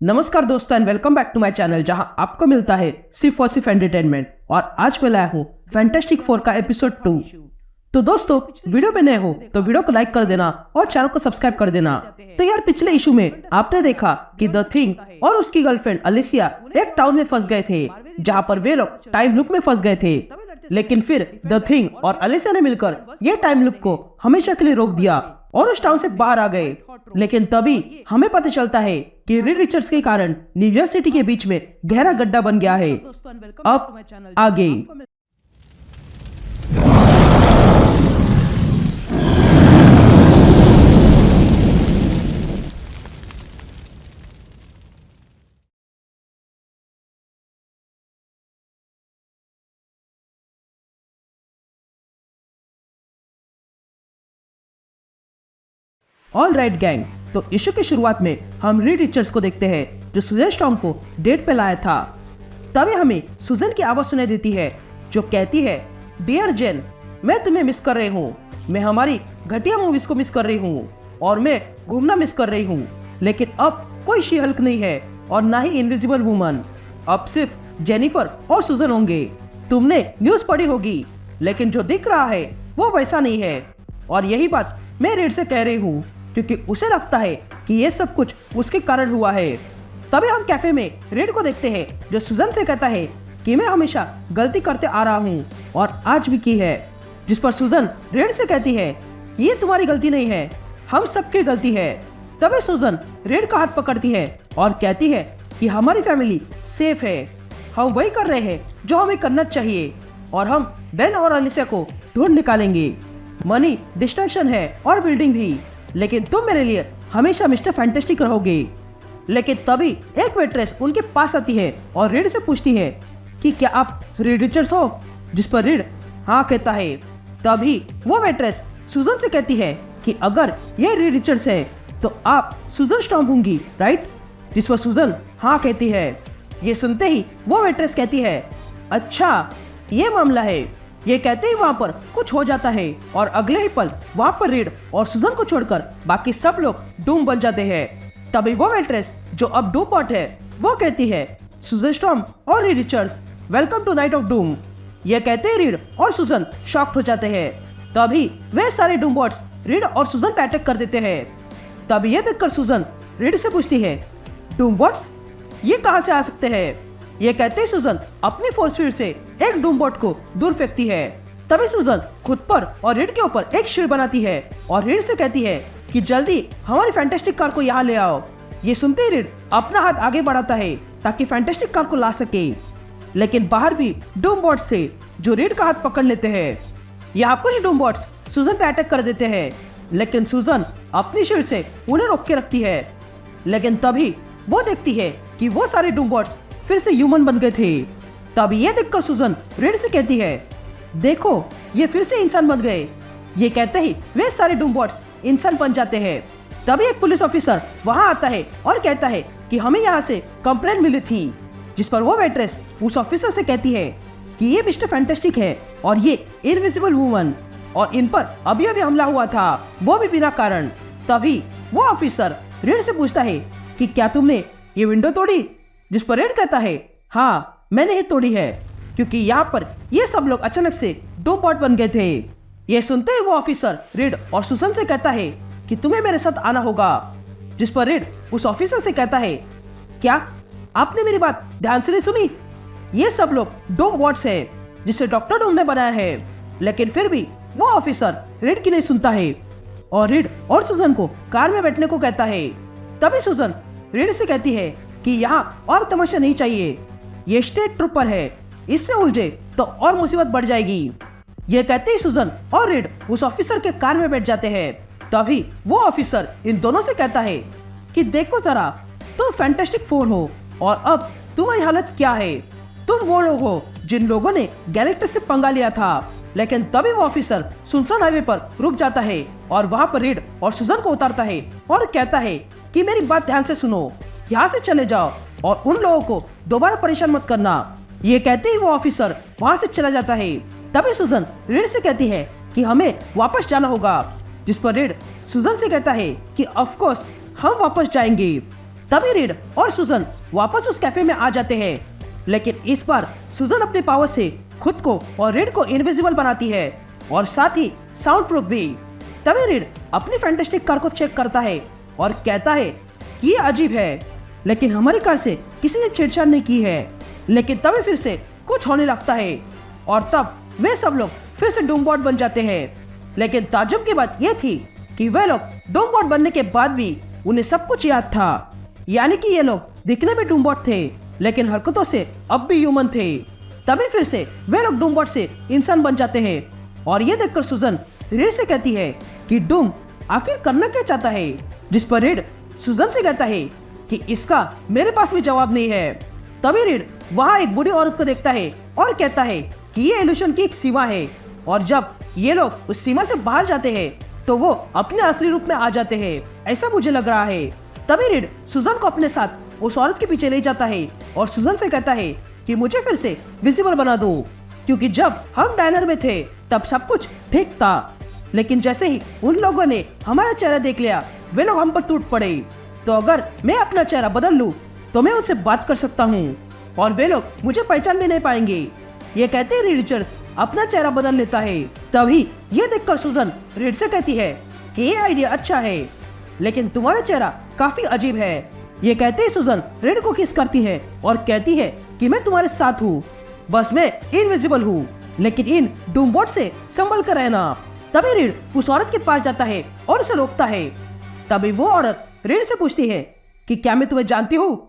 नमस्कार दोस्तों and welcome back to my channel जहां आपको मिलता है सिर्फ और सिर्फ एंटरटेनमेंट। और आज मैं लाया हूं फैंटास्टिक 4 का एपिसोड 2। तो दोस्तों वीडियो में नए हो तो वीडियो को लाइक कर देना और चैनल को सब्सक्राइब कर देना। तो यार पिछले इशू में आपने देखा कि द थिंग और उसकी गर्लफ्रेंड अलिसिया एक टाउन में फंस गए थे जहां पर वे लोग टाइम लूप में फंस गए थे। लेकिन फिर द थिंग और अलिसिया ने मिलकर ये टाइम लूप को हमेशा के लिए रोक दिया और उस टाउन से बाहर आ गए। लेकिन तभी हमें पता चलता है कि रीड रिचर्ड्स के कारण न्यूयॉर्क सिटी के बीच में गहरा गड्ढा बन गया है। अब आगे ऑल राइट गैंग, तो इशू की शुरुआत में हम रीड रिचर्ड्स को देखते हैं जो सुजैन स्टॉर्म को डेट पे लाया था। तभी हमें सुजैन की आवाज सुनाई देती है जो कहती है, डियर जेन, मैं तुम्हें मिस कर रही हूँ। मैं हमारी घटिया मूवीज को मिस कर रही हूँ और मैं घूमना मिस कर रही हूँ। लेकिन अब कोई शी हल्क नहीं है और ना ही इनविजिबल वुमन। अब सिर्फ जेनिफर और सुजैन होंगे। तुमने न्यूज पढ़ी होगी लेकिन जो दिख रहा है वो वैसा नहीं है। और यही बात मैं रीड से कह रही हूँ क्योंकि उसे लगता है कि ये सब कुछ उसके कारण हुआ है। तभी हम कैफे में रीड को देखते हैं जो सुजैन से कहता है कि मैं हमेशा गलती करते आ रहा हूँ और आज भी की है। जिस पर सुजैन रीड से कहती है कि ये तुम्हारी गलती नहीं है, हम सबकी गलती है। तभी सुजैन रीड का हाथ पकड़ती है और कहती है कि हमारी फैमिली सेफ है, हम वही कर रहे हैं जो हमें करना चाहिए और हम बेन और अलिसिया को ढूंढ निकालेंगे। मनी डिस्ट्रैक्शन है और बिल्डिंग भी, लेकिन तुम मेरे लिए हमेशा मिस्टर फैंटास्टिक रहोगे। लेकिन तभी एक वेट्रेस उनके पास आती है और रीड से पूछती है कि क्या आप रीड रिचर्ड्स हो? जिस पर रीड हाँ कहता है। तभी वो वेट्रेस सुजैन से कहती है कि अगर ये रीड रिचर्ड्स है तो आप सुजैन स्टॉर्म होंगी, राइट? जिस पर सुजैन हाँ कहती है। ये सुनते ही वो वेट्रेस कहती है, अच्छा ये मामला है। ये कहते ही वहाँ पर कुछ हो जाता है और अगले ही पल वहाँ पर रीड और सुजैन को छोड़कर बाकी सब लोग डूम बन जाते हैं। तभी वो वेट्रेस जो अब डूम बॉट है वो कहती है, सुजैन स्टॉर्म और Reed Richards, welcome to night of Doom. ये कहते ही रीड और सुजैन शॉक्ड हो जाते हैं। तभी वे सारे डूम बॉट्स रीड और सुजैन पे अटैक कर देते हैं। तभी ये देखकर सुजैन रीड से पूछती है, डूम बॉट्स ये कहाँ से आ सकते हैं? ये कहते ही सुजैन अपनी फोर्स फील्ड से एक डूम बॉट को दूर फेंकती है। तभी सुजैन खुद पर और रीड के ऊपर एक शील्ड बनाती है और रीड से कहती है कि जल्दी हमारी फैंटास्टिक कार को यहाँ ले आओ। ये सुनते ही रीड अपना हाथ आगे बढ़ाता है ताकि फैंटास्टिक कार को ला सके। लेकिन बाहर भी डूम बॉट्स थे जो रीड का हाथ पकड़ लेते हैं। यहाँ कुछ डूम बॉट्स सुजैन पे अटैक कर देते हैं लेकिन सुजैन अपनी शील्ड से उन्हें रोक के रखती है। लेकिन तभी वो देखती है कि वो सारे डूम बॉट्स फिर से ह्यूमन बन गए थे। तभी ये देखकर सुजैन रीड से कहती है, देखो ये फिर से इंसान बन गए। ये कहते ही वे सारे डूम बॉट्स इंसान बन जाते हैं। तभी एक पुलिस ऑफिसर वहां आता है और कहता है कि हमें यहाँ से कंप्लेंट मिली थी। जिस पर वो वेट्रेस उस ऑफिसर से कहती है कि ये मिस्टर फैंटास्टिक है और ये इनविजिबल वुमन और इन पर अभी अभी हमला हुआ था, वो भी बिना कारण। तभी वो ऑफिसर रीड से पूछता है कि क्या तुमने ये विंडो तोड़ी? जिस पर रीड कहता है, हाँ मैंने ही तोड़ी है क्योंकि यहाँ पर ये सब लोग अचानक से डूम बॉट बन गए थे। ये सुनते ही वो ऑफिसर रीड और सुजैन से कहता है कि तुम्हें मेरे साथ आना होगा। जिस पर रीड उस ऑफिसर से कहता है, क्या आपने मेरी बात ध्यान से नहीं सुनी? ये सब लोग डूम बॉट्स है जिसे डॉक्टर डूम ने बनाया है। लेकिन फिर भी वो ऑफिसर रीड की नहीं सुनता है और रीड और सुजैन को कार में बैठने को कहता है। तभी सुजैन रीड से कहती है कि यहाँ और तमाशा नहीं चाहिए, ये स्टेट ट्रूपर है, इससे उलझे तो और मुसीबत बढ़ जाएगी। ये कहते ही सुजैन और रीड उस ऑफिसर के कार में बैठ जाते हैं। तभी वो ऑफिसर इन दोनों से कहता है कि देखो जरा, तुम फैंटास्टिक 4 हो और अब तुम्हारी हालत क्या है। तुम वो लोग हो जिन लोगों ने गैलेक्टस से पंगा लिया था। लेकिन तभी वो ऑफिसर सुनसान हाईवे पर रुक जाता है और वहां पर रीड और सुजैन को उतारता है और कहता है कि मेरी बात ध्यान से सुनो, यहाँ से चले जाओ और उन लोगों को दोबारा परेशान मत करना। ये कहते ही वो ऑफिसर वहां से चला जाता है। तभी सुजैन रीड से कहती है कि हमें वापस जाना होगा। जिस पर रीड सुजैन से कहता है कि ऑफ कोर्स हम वापस जाएंगे। तभी रीड और सुजन वापस उस कैफे में आ जाते हैं, लेकिन इस बार सुजन अपने पावर से खुद को और रीड को इनविजिबल बनाती है और साथ ही साउंड प्रूफ भी। तभी रीड अपनी फैंटास्टिक कार को चेक करता है और कहता है कि ये अजीब है, लेकिन हमारी कार से किसी ने छेड़छाड़ नहीं की है। लेकिन तभी फिर से कुछ होने लगता है और तब वे सब लोग फिर से डूमबॉट बन जाते हैं। लेकिन ताज्जुब की बात यह थी कि वे लोग डूमबॉट बनने के बाद भी उन्हें सब कुछ याद था, यानी कि ये लोग दिखने में डूमबॉट थे लेकिन हरकतों से अब भी ह्यूमन थे। तभी फिर से वे लोग डूमबॉट से इंसान बन जाते हैं और ये देखकर सुजन रीड से कहती है कि डूम आखिर करना क्या चाहता है, जिस पर रीड सुजन से कहता है कि इसका मेरे पास भी जवाब नहीं है। तभी रीड वहाँ एक बूढ़ी औरत को देखता है और कहता है कि ये इल्यूशन की एक सीमा है और जब ये लोग उस सीमा से बाहर जाते हैं तो वो अपने असली रूप में आ जाते हैं, ऐसा मुझे लग रहा है। तभी रीड सुजन को अपने साथ उस औरत के पीछे ले जाता है और सुजन से कहता है कि मुझे फिर से विजिबल बना दो, क्योंकि जब हम डायनर में थे तब सब कुछ ठीक था, लेकिन जैसे ही उन लोगों ने हमारा चेहरा देख लिया वे लोग हम पर टूट पड़े। तो अगर मैं अपना चेहरा बदल लूं तो मैं उनसे बात कर सकता हूं और वे लोग मुझे पहचान भी नहीं पाएंगे। ये कहते ही रिचर्ड्स अपना चेहरा बदल लेता है। तभी ये देखकर सुजन रीड से कहती है कि ये आइडिया अच्छा है, लेकिन तुम्हारा चेहरा काफी अजीब है। ये कहते ही सुजन रीड को किस करती है और कहती है कि मैं तुम्हारे साथ हूँ, बस मैं इनविजिबल हूँ, लेकिन इन डूमबॉट से संभल कर रहना। तभी रीड उस औरत के पास जाता है और उसे रोकता है। तभी वो औरत रीड से पूछती है कि क्या मैं तुम्हें जानती हूँ,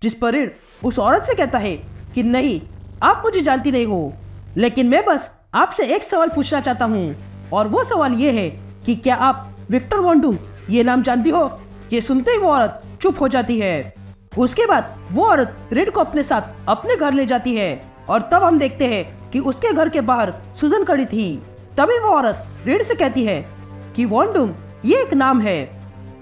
जिस पर रीड उस औरत से कहता है कि नहीं, आप मुझे जानती नहीं हो, लेकिन मैं बस आपसे एक सवाल पूछना चाहता हूँ और वो सवाल ये है कि क्या आप विक्टर वॉन डूम ये नाम जानती हो। ये सुनते ही वो औरत चुप हो जाती है। उसके बाद वो औरत रीड को अपने साथ अपने घर ले जाती है और तब हम देखते हैं कि उसके घर के बाहर सुजन खड़ी थी। तभी वो औरत रीड से कहती है कि वॉन डूम ये एक नाम है,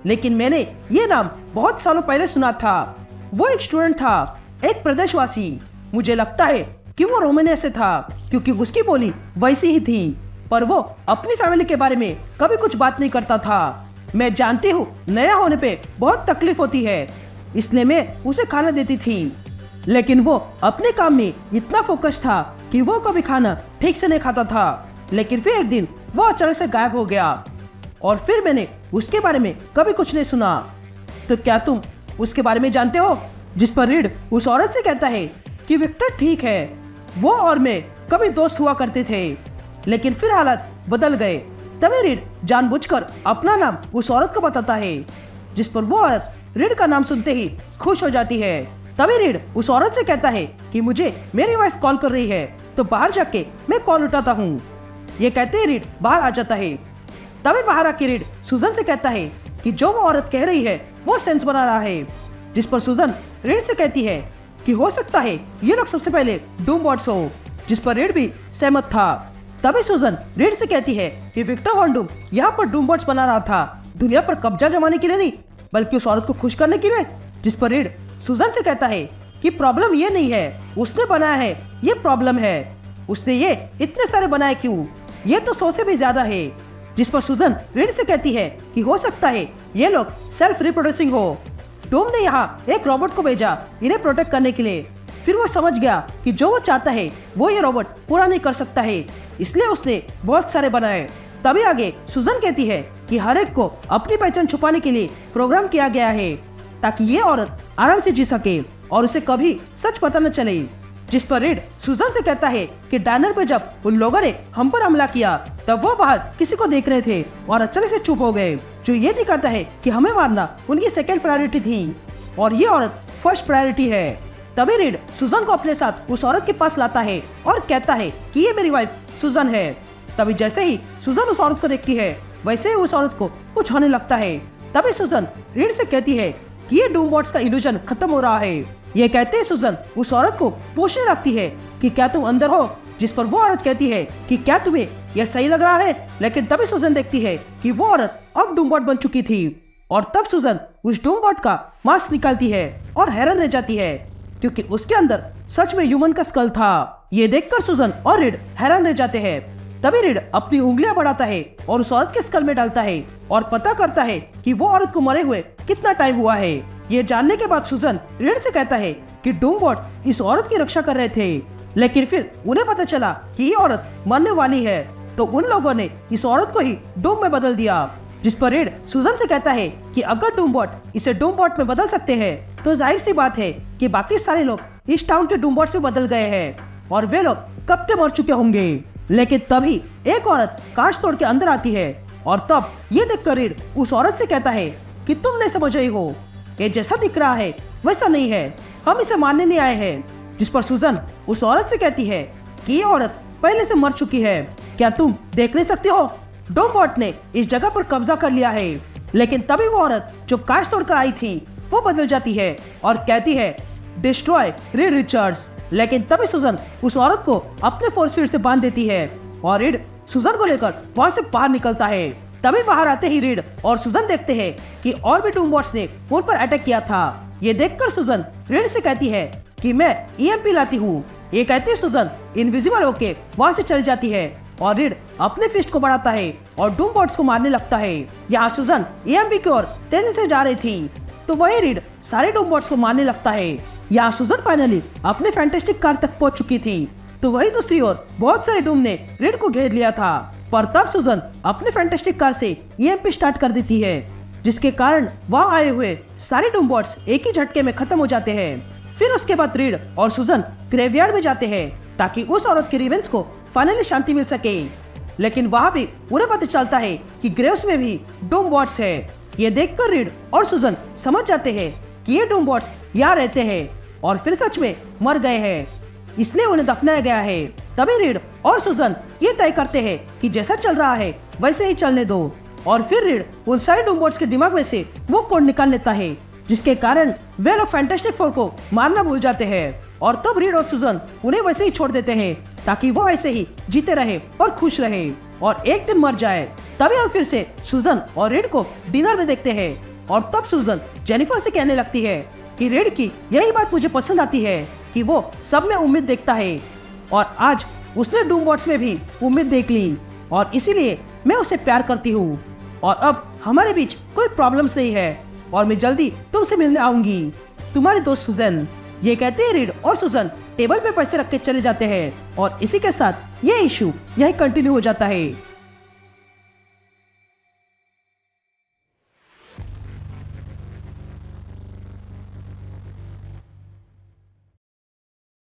लेकिन मैंने ये नाम बहुत सालों पहले सुना था। वो एक स्टूडेंट था, एक प्रदेशवासी। मुझे लगता है कि वो रोमानिया से था, क्योंकि उसकी बोली वैसी ही थी, पर वो अपनी फैमिली के बारे में कभी कुछ बात नहीं करता था। मैं जानती हूँ नया होने पे बहुत तकलीफ होती है, इसलिए मैं उसे खाना देती थी, लेकिन वो अपने काम में इतना फोकस था कि वो कभी खाना ठीक से नहीं खाता था। लेकिन फिर एक दिन वो अचानक से गायब हो गया और फिर मैंने उसके बारे में कभी कुछ नहीं सुना। तो क्या तुम उसके बारे में जानते हो। जिस पर रीड उस औरत से कहता है कि विक्टर ठीक है, वो और मैं कभी दोस्त हुआ करते थे, लेकिन फिर हालात बदल गए। तभी रीड जानबूझकर अपना नाम उस औरत को बताता है, जिस पर वो औरत रीड का नाम सुनते ही खुश हो जाती है। तभी रीड उस औरत से कहता है कि मुझे मेरी वाइफ कॉल कर रही है, तो बाहर जाके मैं कॉल उठाता हूँ। ये कहते ही रीड बाहर आ जाता है। तभी बाहर आके रीड सुजन से कहता है कि जो वो औरत कह रही है वो सेंस बना रहा है, जिस पर सुजन रीड से कहती है कि हो सकता है ये लोग सबसे पहले डूमबॉट्स हो, जिस पर रीड भी सहमत था। तभी सुजन रीड से कहती है कि विक्टर वॉन डूम यहाँ पर डूमबॉट्स बना रहा था, दुनिया पर कब्जा जमाने के लिए नहीं, बल्कि उस औरत को खुश करने के लिए। जिस पर रीड सुजन से कहता है कि प्रॉब्लम ये नहीं है उसने बनाया है, ये प्रॉब्लम है उसने ये इतने सारे बनाए क्यों, ये तो 100 से भी ज्यादा है। जिस पर सुजन रीड से कहती है कि हो सकता है ये लोग सेल्फ रिप्रोड्यूसिंग हो। डूम ने यहाँ एक रोबोट को भेजा इन्हें प्रोटेक्ट करने के लिए, फिर वो समझ गया कि जो वो चाहता है वो ये रोबोट पूरा नहीं कर सकता है, इसलिए उसने बहुत सारे बनाए। तभी आगे सुजन कहती है कि हर एक को अपनी पहचान छुपाने के लिए प्रोग्राम किया गया है, ताकि ये औरत आराम से जी सके और उसे कभी सच पता न चले। जिस पर रीड सुजन से कहता है कि डायनर पे जब उन लोगों ने हम पर हमला किया तब वो बाहर किसी को देख रहे थे और अचानक से चुप हो गए, जो ये दिखाता है कि हमें मारना उनकी सेकंड प्रायोरिटी थी और ये औरत फर्स्ट प्रायोरिटी है। तभी रीड सुजन को अपने साथ उस औरत के पास लाता है और कहता है कि ये मेरी वाइफ सुजन है। तभी जैसे ही सुजन उस औरत को देखती है वैसे ही उस औरत को कुछ होने लगता है। तभी सुजन रीड से कहती है कि ये डूमबॉट्स का इल्यूजन खत्म हो रहा है। ये कहते ही सुजन उस औरत को पूछने लगती है कि क्या तुम अंदर हो, जिस पर वो औरत कहती है कि क्या तुम्हें यह सही लग रहा है। लेकिन तभी सुजन देखती है कि वो औरत अब डूमबॉट बन चुकी थी और तब सुजन उस डूमबॉट का मास्क निकालती है और हैरान रह जाती है, क्योंकि उसके अंदर सच में ह्यूमन का स्कल था। ये देखकर सुजन और रीड हैरान रह जाते हैं। तभी रीड अपनी उंगलियां बढ़ाता है और उस औरत के स्कल में डालता है और पता करता है कि वो औरत को मरे हुए कितना टाइम हुआ है। ये जानने के बाद सुजन रीड से कहता है कि डूमबॉट इस औरत की रक्षा कर रहे थे, लेकिन फिर उन्हें पता चला कि ये औरत मरने वाली है, तो उन लोगों ने इस औरत को ही डूम में बदल दिया। जिस पर रीड सुजन से कहता है कि अगर डूमबॉट इसे डूमबॉट में बदल सकते हैं तो जाहिर सी बात है कि बाकी सारे लोग इस टाउन के डूमबॉट्स में बदल गए हैं और वे लोग कब के मर चुके होंगे। लेकिन तभी एक औरत कांच तोड़ के अंदर आती है और तब ये देखकर रीड उस औरत से कहता है कि तुम नहीं समझ रही हो, ये जैसा दिख रहा है वैसा नहीं है, हम इसे मारने नहीं आए हैं। जिस पर सुजन उस औरत से कहती है कि ये औरत पहले से मर चुकी है, क्या तुम देख नहीं सकते हो? डूमबॉट ने इस जगह पर कब्जा कर लिया है। लेकिन तभी वो औरत जो कांच तोड़कर आई थी वो बदल जाती है और कहती है डिस्ट्रॉय रीड रिचर्ड्स। लेकिन तभी सुजन उस औरत को अपने फोर्स फील्ड से बांध देती है और रीड सुजन को लेकर वहां से बाहर निकलता है। तभी बाहर आते ही रीड और सुजन देखते हैं कि और भी डूमबॉट्स ने उन पर अटैक किया था। ये देखकर सुजन रीड से कहती है कि मैं ईएमपी लाती हूँ। ये कहती सुजन इनविजिबल होके वहां से चली जाती है और रीड अपने फिस्ट को बढ़ाता है और डूमबॉट्स को मारने लगता है। यहाँ सुजन ईएमपी की ओर तेजी से जा रही थी तो वही रीड सारे डूमबॉट्स को मारने लगता है। यहाँ सुजन फाइनली अपने फैंटास्टिक कार तक पहुंच चुकी थी तो वही दूसरी ओर बहुत सारे डूम ने रीड को घेर लिया था। पर तब सुजन अपने फैंटास्टिक कार से ईएमपी स्टार्ट कर देती है, जिसके कारण वहां आए हुए सारे डूमबॉट्स एक ही झटके में खत्म हो जाते हैं। फिर उसके बाद रीड और सुजन ग्रेवयार्ड में जाते हैं ताकि उस औरत के रिवेंज को फाइनली शांति मिल सके। लेकिन वहां भी उन्हें पता चलता है कि ग्रेव्स में भी डूमबॉट्स है। ये देखकर रीड और सुजन समझ जाते हैं कि ये डूमबॉट्स यहाँ रहते हैं और फिर सच में मर गए हैं, इसलिए उन्हें दफनाया गया है। तभी रीड और सुजन ये तय करते हैं कि जैसा चल रहा है वैसे ही चलने दो और फिर रीड उन सारे डूमबॉट्स के दिमाग में से वो कोड निकाल लेता है, जिसके कारण वे लोग फैंटास्टिक फोर को मारना भूल जाते हैं और तब रीड और सुजन उन्हें वैसे ही छोड़ देते हैं ताकि वो ऐसे ही जीते रहे और खुश रहे और एक दिन मर जाए। तभी हम फिर से सुजन और रीड को डिनर में देखते हैं और तब सुजन जेनिफर से कहने लगती है कि रीड की यही बात मुझे पसंद आती है कि वो सब में उम्मीद देखता है और आज उसने डूमबॉट्स में भी उम्मीद देख ली और इसीलिए मैं उसे प्यार करती हूँ और अब हमारे बीच कोई प्रॉब्लम्स नहीं है और मैं जल्दी तुमसे मिलने आऊंगी, तुम्हारे दोस्त सुजन। ये कहते हैं रीड और सुजन टेबल पे पैसे रख के चले जाते हैं और इसी के साथ ये इशू यही कंटिन्यू हो जाता है।